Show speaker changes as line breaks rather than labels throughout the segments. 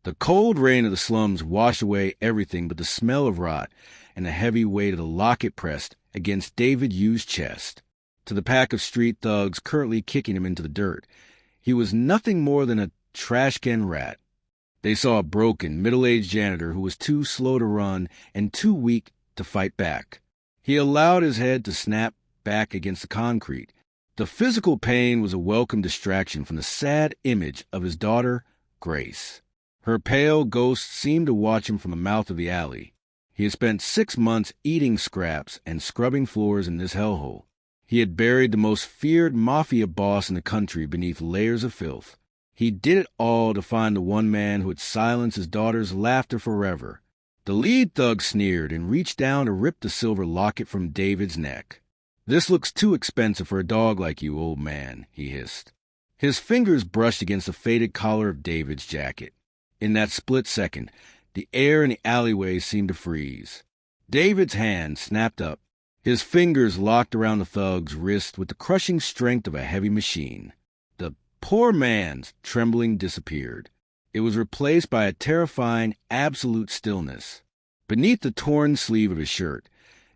The cold rain of the slums washed away everything but the smell of rot and the heavy weight of the locket pressed against David Yu's chest. To the pack of street thugs currently kicking him into the dirt, he was nothing more than a trash can rat. They saw a broken, middle-aged janitor who was too slow to run and too weak to fight back. He allowed his head to snap back against the concrete. The physical pain was a welcome distraction from the sad image of his daughter, Grace. Her pale ghost seemed to watch him from the mouth of the alley. He had spent 6 months eating scraps and scrubbing floors in this hellhole. He had buried the most feared Mafia boss in the country beneath layers of filth. He did it all to find the one man who would silence his daughter's laughter forever. The lead thug sneered and reached down to rip the silver locket from David's neck. "This looks too expensive for a dog like you, old man," he hissed. His fingers brushed against the faded collar of David's jacket. In that split second, the air in the alleyway seemed to freeze. David's hand snapped up. His fingers locked around the thug's wrist with the crushing strength of a heavy machine. The poor man's trembling disappeared. It was replaced by a terrifying, absolute stillness. Beneath the torn sleeve of his shirt,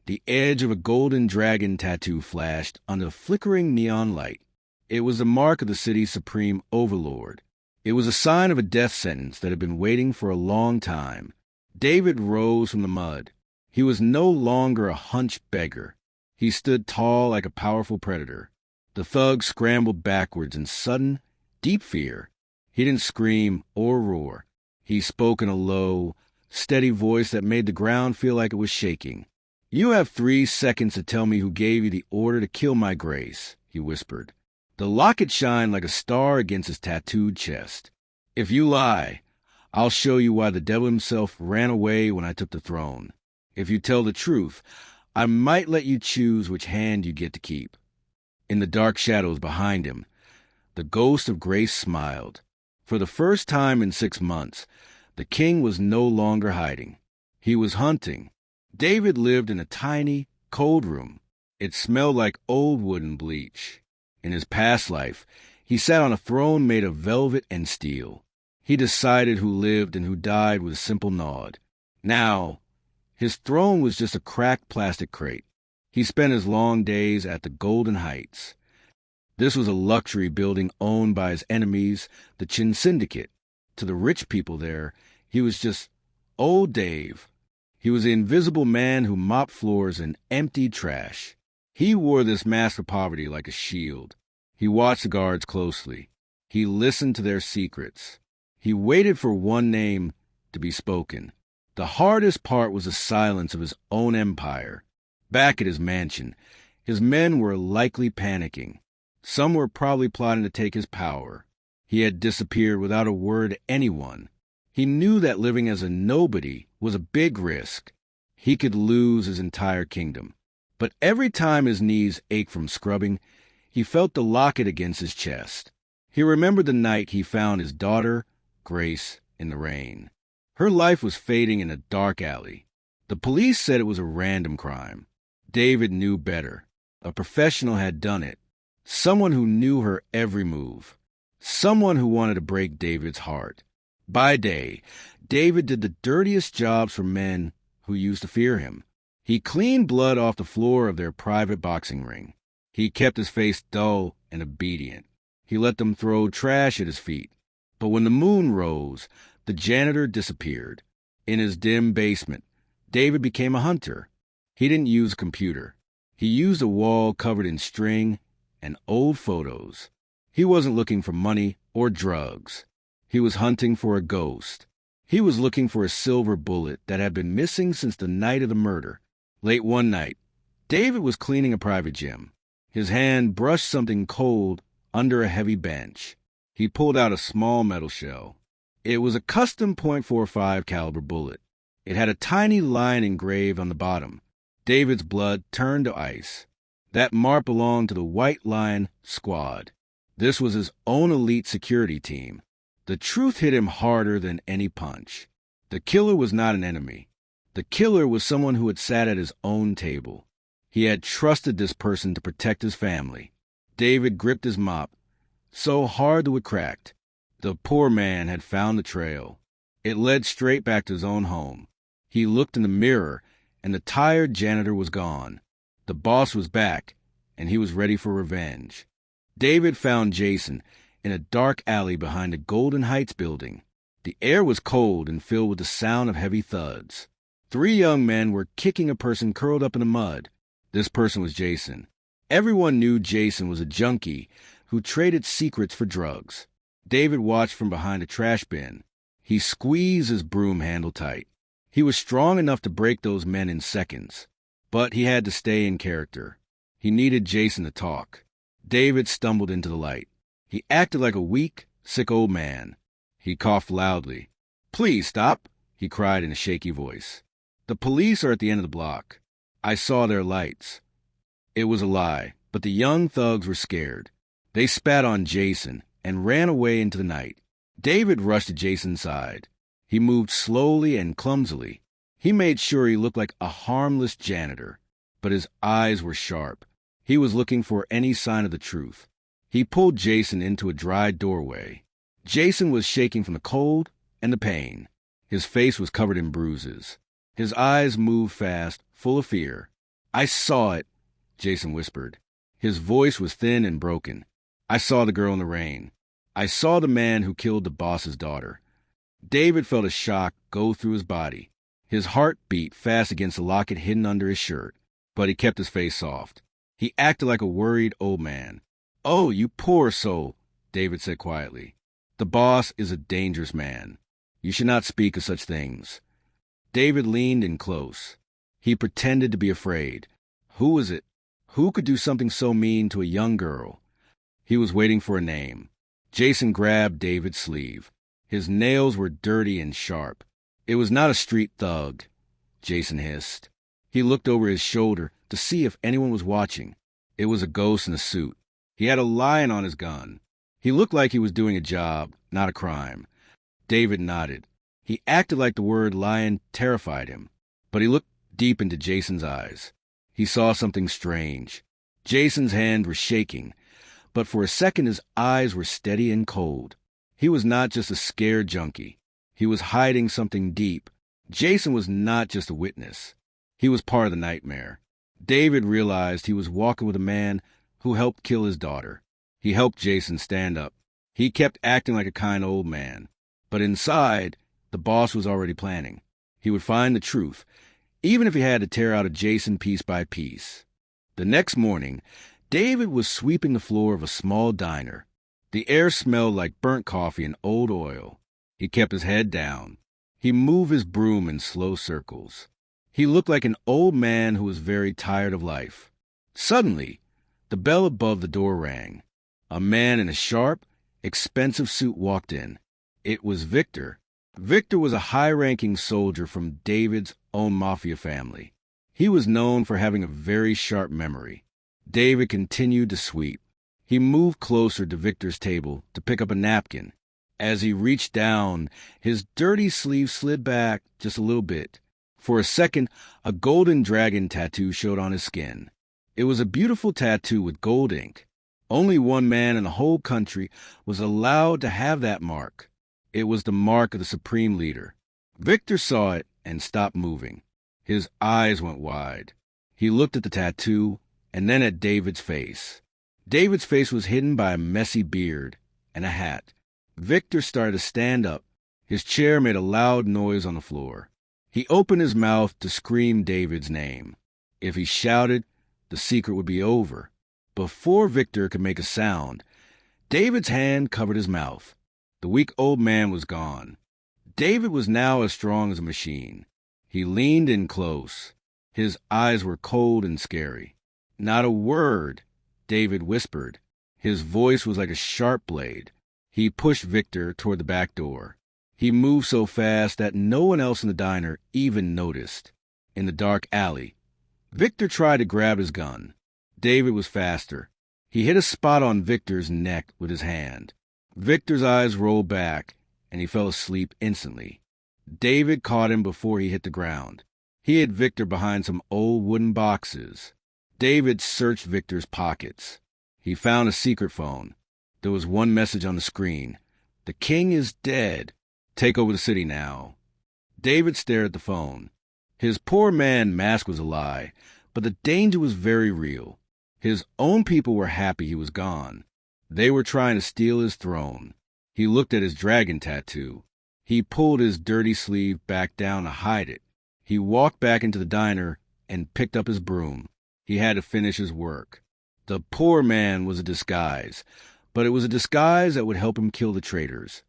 the edge of a golden dragon tattoo flashed under the flickering neon light. It was the mark of the city's Supreme Overlord. It was a sign of a death sentence that had been waiting for a long time. David rose from the mud. He was no longer a hunched beggar. He stood tall like a powerful predator. The thug scrambled backwards in sudden, deep fear. He didn't scream or roar. He spoke in a low, steady voice that made the ground feel like it was shaking. "You have 3 seconds to tell me who gave you the order to kill my Grace," he whispered. The locket shined like a star against his tattooed chest. "If you lie, I'll show you why the devil himself ran away when I took the throne. If you tell the truth, I might let you choose which hand you get to keep." In the dark shadows behind him, the ghost of Grace smiled. For the first time in 6 months, the king was no longer hiding. He was hunting. David lived in a tiny, cold room. It smelled like old wood and bleach. In his past life, he sat on a throne made of velvet and steel. He decided who lived and who died with a simple nod. Now, his throne was just a cracked plastic crate. He spent his long days at the Golden Heights. This was a luxury building owned by his enemies, the Chin Syndicate. To the rich people there, he was just old Dave. He was the invisible man who mopped floors and emptied trash. He wore this mask of poverty like a shield. He watched the guards closely. He listened to their secrets. He waited for one name to be spoken. The hardest part was the silence of his own empire. Back at his mansion, his men were likely panicking. Some were probably plotting to take his power. He had disappeared without a word to anyone. He knew that living as a nobody was a big risk. He could lose his entire kingdom. But every time his knees ached from scrubbing, he felt the locket against his chest. He remembered the night he found his daughter, Grace, in the rain. Her life was fading in a dark alley. The police said it was a random crime. David knew better. A professional had done it. Someone who knew her every move. Someone who wanted to break David's heart. By day, David did the dirtiest jobs for men who used to fear him. He cleaned blood off the floor of their private boxing ring. He kept his face dull and obedient. He let them throw trash at his feet. But when the moon rose, the janitor disappeared. In his dim basement, David became a hunter. He didn't use a computer. He used a wall covered in string and old photos. He wasn't looking for money or drugs. He was hunting for a ghost. He was looking for a silver bullet that had been missing since the night of the murder. Late one night, David was cleaning a private gym. His hand brushed something cold under a heavy bench. He pulled out a small metal shell. It was a custom .45 caliber bullet. It had a tiny line engraved on the bottom. David's blood turned to ice. That mark belonged to the White Lion Squad. This was his own elite security team. The truth hit him harder than any punch. The killer was not an enemy. The killer was someone who had sat at his own table. He had trusted this person to protect his family. David gripped his mop, so hard that it cracked. The poor man had found the trail. It led straight back to his own home. He looked in the mirror, and the tired janitor was gone. The boss was back, and he was ready for revenge. David found Jason in a dark alley behind the Golden Heights building. The air was cold and filled with the sound of heavy thuds. 3 young men were kicking a person curled up in the mud. This person was Jason. Everyone knew Jason was a junkie who traded secrets for drugs. David watched from behind a trash bin. He squeezed his broom handle tight. He was strong enough to break those men in seconds, but he had to stay in character. He needed Jason to talk. David stumbled into the light. He acted like a weak, sick old man. He coughed loudly. "Please stop," he cried in a shaky voice. "The police are at the end of the block. I saw their lights." It was a lie, but the young thugs were scared. They spat on Jason and ran away into the night. David rushed to Jason's side. He moved slowly and clumsily. He made sure he looked like a harmless janitor, but his eyes were sharp. He was looking for any sign of the truth. He pulled Jason into a dry doorway. Jason was shaking from the cold and the pain. His face was covered in bruises. His eyes moved fast, full of fear. "I saw it," Jason whispered. His voice was thin and broken. "I saw the girl in the rain. I saw the man who killed the boss's daughter." David felt a shock go through his body. His heart beat fast against the locket hidden under his shirt, but he kept his face soft. He acted like a worried old man. "Oh, you poor soul," David said quietly. "The boss is a dangerous man. You should not speak of such things." David leaned in close. He pretended to be afraid. Who was it? Who could do something so mean to a young girl? He was waiting for a name. Jason grabbed David's sleeve. His nails were dirty and sharp. "It was not a street thug," Jason hissed. He looked over his shoulder to see if anyone was watching. It was a ghost in a suit. He had a lion on his gun. He looked like he was doing a job, not a crime. David nodded. He acted like the word lion terrified him, but he looked deep into Jason's eyes. He saw something strange. Jason's hands were shaking, but for a second his eyes were steady and cold. He was not just a scared junkie. He was hiding something deep. Jason was not just a witness. He was part of the nightmare. David realized he was walking with a man who helped kill his daughter. He helped Jason stand up. He kept acting like a kind old man. But inside, the boss was already planning. He would find the truth, even if he had to tear out a Jason piece by piece. The next morning, David was sweeping the floor of a small diner. The air smelled like burnt coffee and old oil. He kept his head down. He moved his broom in slow circles. He looked like an old man who was very tired of life. Suddenly, the bell above the door rang. A man in a sharp, expensive suit walked in. It was Victor. Victor was a high-ranking soldier from David's own Mafia family. He was known for having a very sharp memory. David continued to sweep. He moved closer to Victor's table to pick up a napkin. As he reached down, his dirty sleeve slid back just a little bit. For a second, a golden dragon tattoo showed on his skin. It was a beautiful tattoo with gold ink. Only one man in the whole country was allowed to have that mark. It was the mark of the Supreme Leader. Victor saw it and stopped moving. His eyes went wide. He looked at the tattoo and then at David's face. David's face was hidden by a messy beard and a hat. Victor started to stand up. His chair made a loud noise on the floor. He opened his mouth to scream David's name. If he shouted, the secret would be over. Before Victor could make a sound, David's hand covered his mouth. The weak old man was gone. David was now as strong as a machine. He leaned in close. His eyes were cold and scary. "Not a word," David whispered. His voice was like a sharp blade. He pushed Victor toward the back door. He moved so fast that no one else in the diner even noticed. In the dark alley, Victor tried to grab his gun. David was faster. He hit a spot on Victor's neck with his hand. Victor's eyes rolled back, and he fell asleep instantly. David caught him before he hit the ground. He hid Victor behind some old wooden boxes. David searched Victor's pockets. He found a secret phone. There was one message on the screen. "The king is dead. Take over the city now. David stared at the phone. His poor man mask was a lie, but the danger was very real. His own people were happy he was gone. They were trying to steal his throne. He looked at his dragon tattoo. He pulled his dirty sleeve back down to hide it. He walked back into the diner and picked up his broom. He had to finish his work. The poor man was a disguise, but it was a disguise that would help him kill the traitors.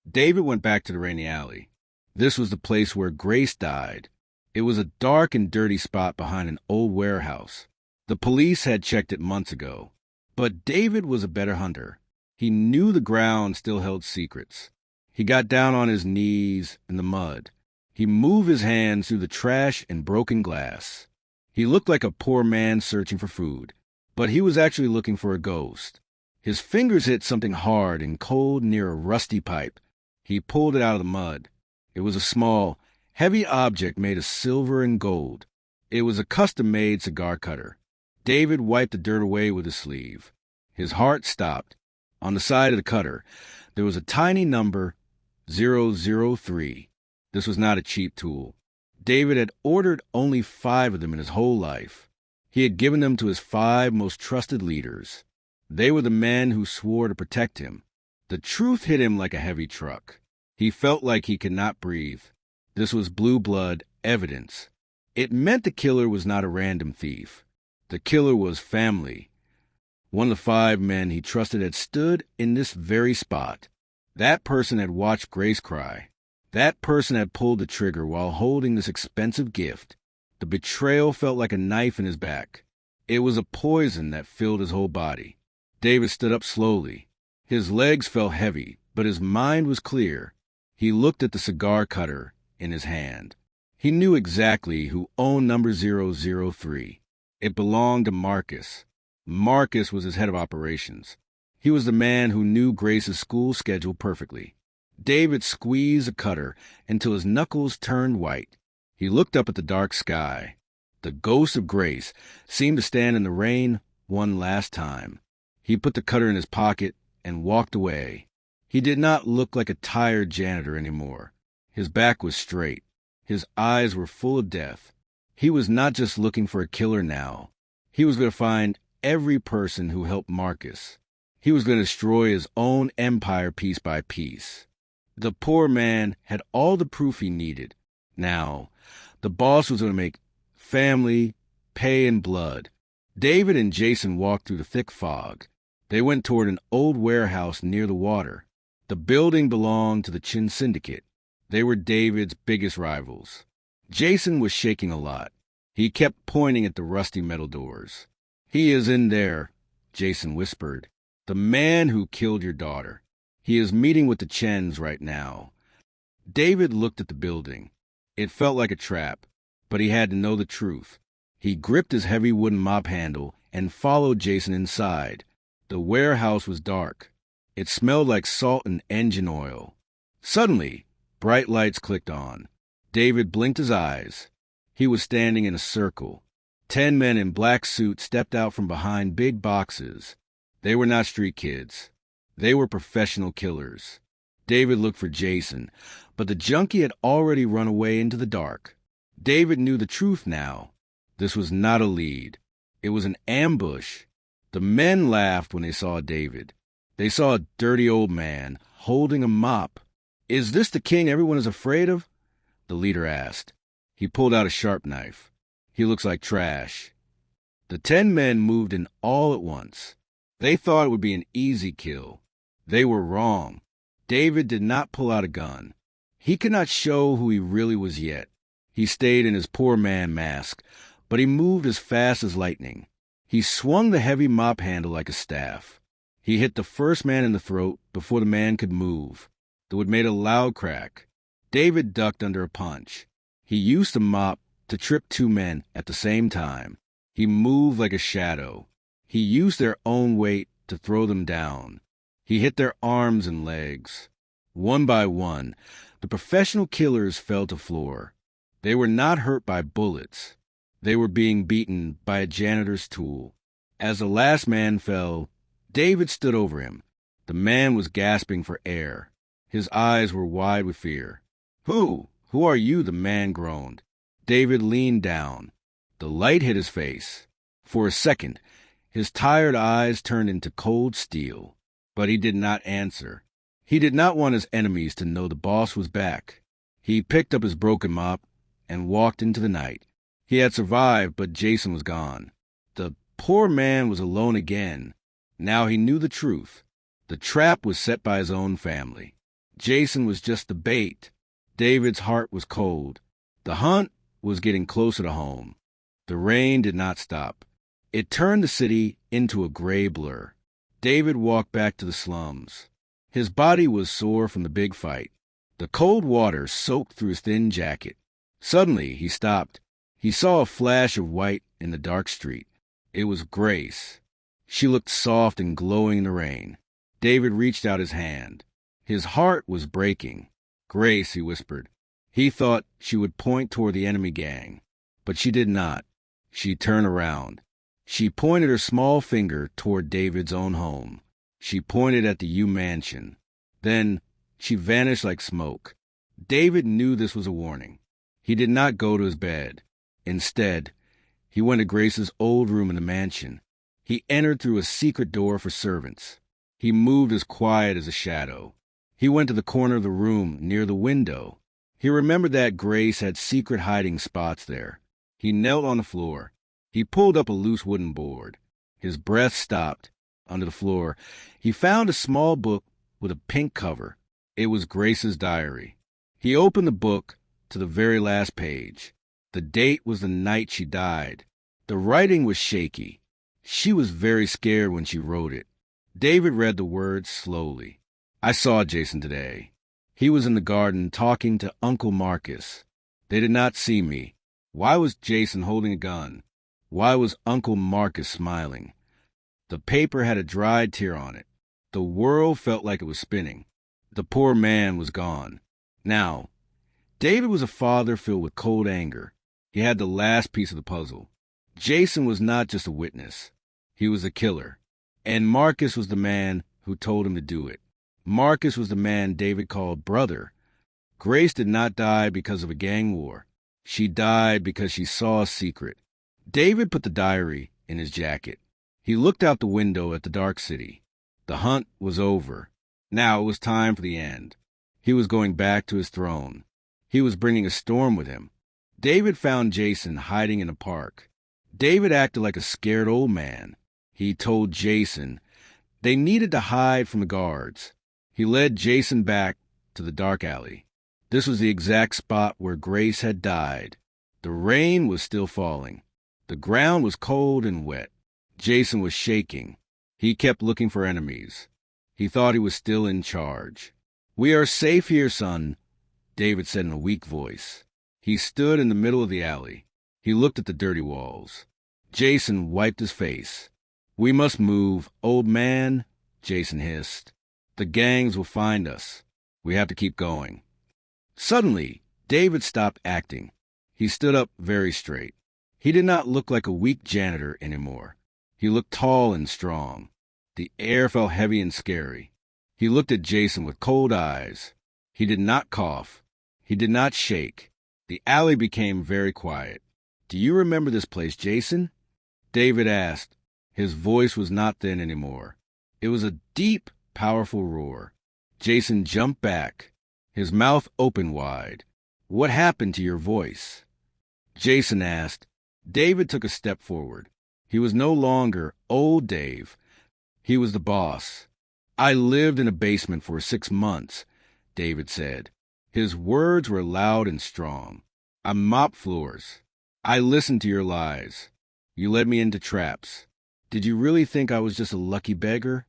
David went back to the rainy alley. This was the place where Grace died. It was a dark and dirty spot behind an old warehouse. The police had checked it months ago. But David was a better hunter. He knew the ground still held secrets. He got down on his knees in the mud. He moved his hands through the trash and broken glass. He looked like a poor man searching for food, but he was actually looking for a ghost. His fingers hit something hard and cold near a rusty pipe. He pulled it out of the mud. It was a small, heavy object made of silver and gold. It was a custom-made cigar cutter. David wiped the dirt away with his sleeve. His heart stopped. On the side of the cutter, there was a tiny number, 003. This was not a cheap tool. David had ordered only 5 of them in his whole life. He had given them to his 5 most trusted leaders. They were the men who swore to protect him. The truth hit him like a heavy truck. He felt like he could not breathe. This was blue blood evidence. It meant the killer was not a random thief. The killer was family. One of the 5 men he trusted had stood in this very spot. That person had watched Grace cry. That person had pulled the trigger while holding this expensive gift. The betrayal felt like a knife in his back. It was a poison that filled his whole body. David stood up slowly. His legs felt heavy, but his mind was clear. He looked at the cigar cutter in his hand. He knew exactly who owned number 003. It belonged to Marcus. Marcus was his head of operations. He was the man who knew Grace's school schedule perfectly. David squeezed the cutter until his knuckles turned white. He looked up at the dark sky. The ghost of Grace seemed to stand in the rain one last time. He put the cutter in his pocket and walked away. He did not look like a tired janitor anymore. His back was straight. His eyes were full of death. He was not just looking for a killer now. He was going to find every person who helped Marcus. He was going to destroy his own empire piece by piece. The poor man had all the proof he needed. Now, the boss was going to make family pay in blood. David and Jason walked through the thick fog. They went toward an old warehouse near the water. The building belonged to the Chin Syndicate. They were David's biggest rivals. Jason was shaking a lot. He kept pointing at the rusty metal doors. "He is in there," Jason whispered. "The man who killed your daughter. He is meeting with the Chens right now." David looked at the building. It felt like a trap, but he had to know the truth. He gripped his heavy wooden mop handle and followed Jason inside. The warehouse was dark. It smelled like salt and engine oil. Suddenly, bright lights clicked on. David blinked his eyes. He was standing in a circle. 10 men in black suits stepped out from behind big boxes. They were not street kids. They were professional killers. David looked for Jason, but the junkie had already run away into the dark. David knew the truth now. This was not a lead. It was an ambush. The men laughed when they saw David. They saw a dirty old man holding a mop. "Is this the king everyone is afraid of?" the leader asked. He pulled out a sharp knife. "He looks like trash." The 10 men moved in all at once. They thought it would be an easy kill. They were wrong. David did not pull out a gun. He could not show who he really was yet. He stayed in his poor man mask, but he moved as fast as lightning. He swung the heavy mop handle like a staff. He hit the first man in the throat before the man could move. The wood made a loud crack. David ducked under a punch. He used the mop to trip 2 men at the same time. He moved like a shadow. He used their own weight to throw them down. He hit their arms and legs. One by one, the professional killers fell to the floor. They were not hurt by bullets. They were being beaten by a janitor's tool. As the last man fell, David stood over him. The man was gasping for air. His eyes were wide with fear. Who are you?" the man groaned. David leaned down. The light hit his face. For a second, his tired eyes turned into cold steel. But he did not answer. He did not want his enemies to know the boss was back. He picked up his broken mop and walked into the night. He had survived, but Jason was gone. The poor man was alone again. Now he knew the truth. The trap was set by his own family. Jason was just the bait. David's heart was cold. The hunt was getting closer to home. The rain did not stop. It turned the city into a gray blur. David walked back to the slums. His body was sore from the big fight. The cold water soaked through his thin jacket. Suddenly, he stopped. He saw a flash of white in the dark street. It was Grace. She looked soft and glowing in the rain. David reached out his hand. His heart was breaking. "Grace," he whispered. He thought she would point toward the enemy gang, but she did not. She turned around. She pointed her small finger toward David's own home. She pointed at the U mansion. Then she vanished like smoke. David knew this was a warning. He did not go to his bed. Instead, he went to Grace's old room in the mansion. He entered through a secret door for servants. He moved as quiet as a shadow. He went to the corner of the room near the window. He remembered that Grace had secret hiding spots there. He knelt on the floor. He pulled up a loose wooden board. His breath stopped. Under the floor, he found a small book with a pink cover. It was Grace's diary. He opened the book to the very last page. The date was the night she died. The writing was shaky. She was very scared when she wrote it. David read the words slowly. "I saw Jason today. He was in the garden talking to Uncle Marcus. They did not see me. Why was Jason holding a gun? Why was Uncle Marcus smiling?" The paper had a dried tear on it. The world felt like it was spinning. The poor man was gone. Now, David was a father filled with cold anger. He had the last piece of the puzzle. Jason was not just a witness. He was a killer. And Marcus was the man who told him to do it. Marcus was the man David called brother. Grace did not die because of a gang war. She died because she saw a secret. David put the diary in his jacket. He looked out the window at the dark city. The hunt was over. Now it was time for the end. He was going back to his throne. He was bringing a storm with him. David found Jason hiding in a park. David acted like a scared old man. He told Jason they needed to hide from the guards. He led Jason back to the dark alley. This was the exact spot where Grace had died. The rain was still falling. The ground was cold and wet. Jason was shaking. He kept looking for enemies. He thought he was still in charge. "We are safe here, son," David said in a weak voice. He stood in the middle of the alley. He looked at the dirty walls. Jason wiped his face. "We must move, old man," Jason hissed. "The gangs will find us. We have to keep going." Suddenly, David stopped acting. He stood up very straight. He did not look like a weak janitor anymore. He looked tall and strong. The air felt heavy and scary. He looked at Jason with cold eyes. He did not cough. He did not shake. The alley became very quiet. "Do you remember this place, Jason?" David asked. His voice was not thin anymore. It was a deep, powerful roar. Jason jumped back. His mouth opened wide. "What happened to your voice?" Jason asked. David took a step forward. He was no longer old Dave. He was the boss. "I lived in a basement for 6 months," David said. His words were loud and strong. "I mopped floors. I listened to your lies. You led me into traps. Did you really think I was just a lucky beggar?"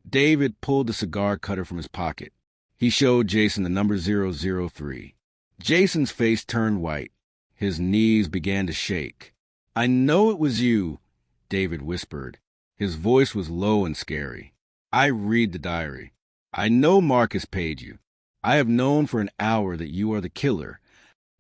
David pulled the cigar cutter from his pocket. He showed Jason the number 003. Jason's face turned white. His knees began to shake. "I know it was you," David whispered. His voice was low and scary. "I read the diary. I know Marcus paid you. I have known for an hour that you are the killer."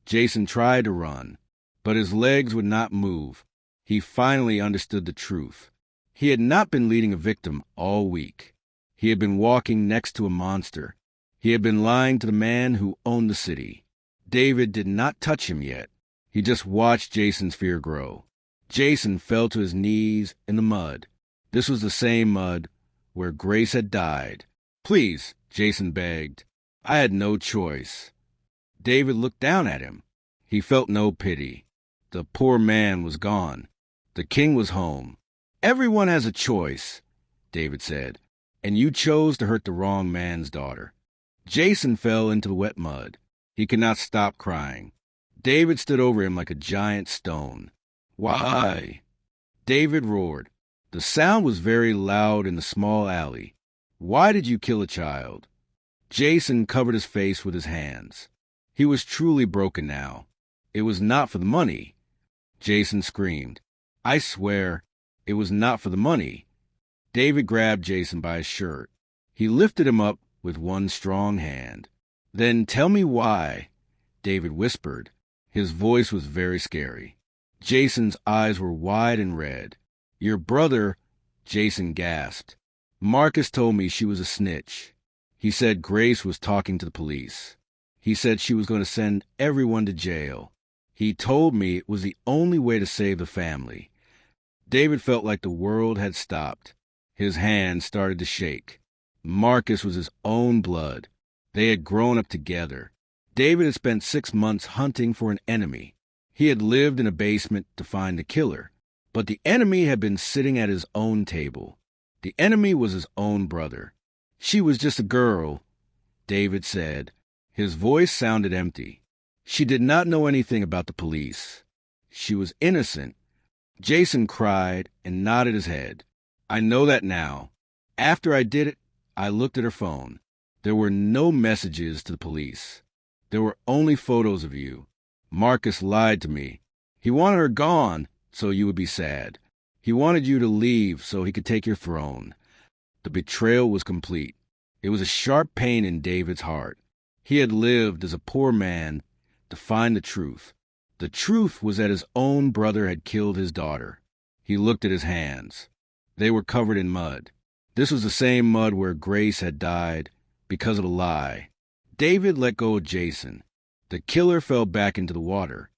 Jason tried to run, but his legs would not move. He finally understood the truth. He had not been leading a victim all week. He had been walking next to a monster. He had been lying to the man who owned the city. David did not touch him yet. He just watched Jason's fear grow. Jason fell to his knees in the mud. This was the same mud where Grace had died. "Please," Jason begged. "I had no choice." David looked down at him. He felt no pity. The poor man was gone. The king was home. "Everyone has a choice," David said, "and you chose to hurt the wrong man's daughter." Jason fell into the wet mud. He could not stop crying. David stood over him like a giant stone. "Why?" David roared. The sound was very loud in the small alley. "Why did you kill a child?" Jason covered his face with his hands. He was truly broken now. "It was not for the money." Jason screamed. "I swear, it was not for the money." David grabbed Jason by his shirt. He lifted him up with one strong hand. "Then tell me why," David whispered. His voice was very scary. Jason's eyes were wide and red. "Your brother," Jason gasped. "Marcus told me she was a snitch. He said Grace was talking to the police. He said she was going to send everyone to jail. He told me it was the only way to save the family." David felt like the world had stopped. His hands started to shake. Marcus was his own blood. They had grown up together. David had spent 6 months hunting for an enemy. He had lived in a basement to find the killer. But the enemy had been sitting at his own table. The enemy was his own brother. "She was just a girl," David said. His voice sounded empty. "She did not know anything about the police. She was innocent." Jason cried and nodded his head. "I know that now. After I did it, I looked at her phone. There were no messages to the police. There were only photos of you. Marcus lied to me. He wanted her gone so you would be sad. He wanted you to leave so he could take your throne." The betrayal was complete. It was a sharp pain in David's heart. He had lived as a poor man to find the truth. The truth was that his own brother had killed his daughter. He looked at his hands. They were covered in mud. This was the same mud where Grace had died because of the lie. David let go of Jason. The killer fell back into the water.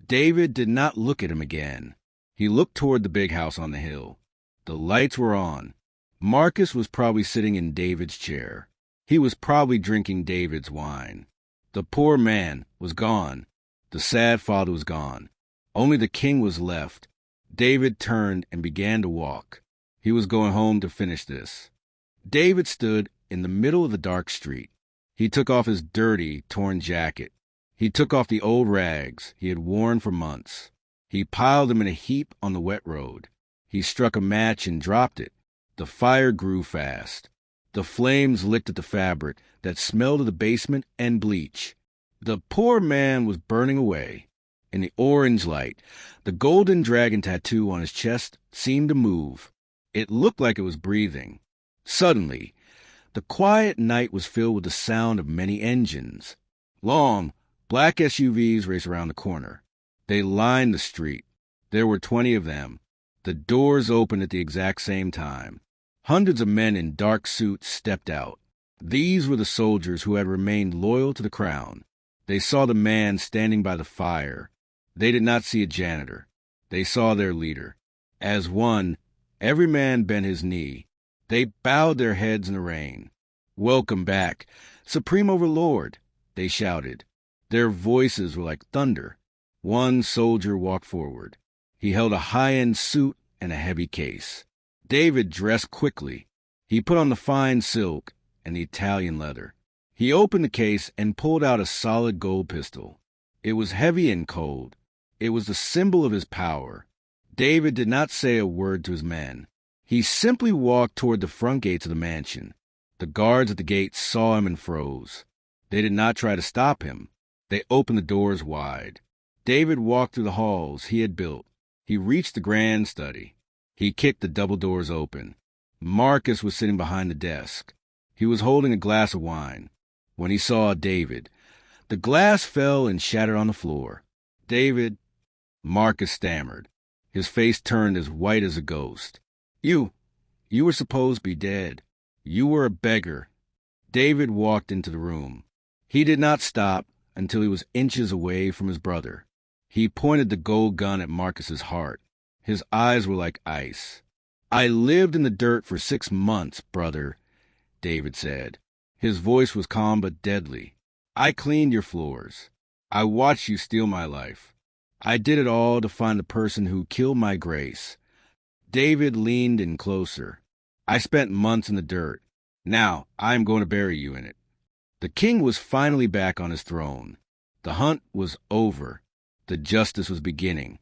David did not look at him again. He looked toward the big house on the hill. The lights were on. Marcus was probably sitting in David's chair. He was probably drinking David's wine. The poor man was gone. The sad father was gone. Only the king was left. David turned and began to walk. He was going home to finish this. David stood in the middle of the dark street. He took off his dirty, torn jacket. He took off the old rags he had worn for months. He piled them in a heap on the wet road. He struck a match and dropped it. The fire grew fast. The flames licked at the fabric that smelled of the basement and bleach. The poor man was burning away. In the orange light, the golden dragon tattoo on his chest seemed to move. It looked like it was breathing. Suddenly, the quiet night was filled with the sound of many engines. Long, black SUVs raced around the corner. They lined the street. There were 20 of them. The doors opened at the exact same time. Hundreds of men in dark suits stepped out. These were the soldiers who had remained loyal to the crown. They saw the man standing by the fire. They did not see a janitor. They saw their leader. As one, every man bent his knee. They bowed their heads in the rain. "Welcome back, Supreme Overlord," they shouted. Their voices were like thunder. One soldier walked forward. He held a high-end suit and a heavy case. David dressed quickly. He put on the fine silk and the Italian leather. He opened the case and pulled out a solid gold pistol. It was heavy and cold. It was the symbol of his power. David did not say a word to his men. He simply walked toward the front gates of the mansion. The guards at the gate saw him and froze. They did not try to stop him. They opened the doors wide. David walked through the halls he had built. He reached the grand study. He kicked the double doors open. Marcus was sitting behind the desk. He was holding a glass of wine. When he saw David, the glass fell and shattered on the floor. "David," Marcus stammered. His face turned as white as a ghost. You were supposed to be dead. You were a beggar." David walked into the room. He did not stop until he was inches away from his brother. He pointed the gold gun at Marcus's heart. His eyes were like ice. "I lived in the dirt for 6 months, brother," David said. His voice was calm but deadly. "I cleaned your floors. I watched you steal my life. I did it all to find the person who killed my Grace." David leaned in closer. "I spent months in the dirt. Now I am going to bury you in it." The king was finally back on his throne. The hunt was over. The justice was beginning.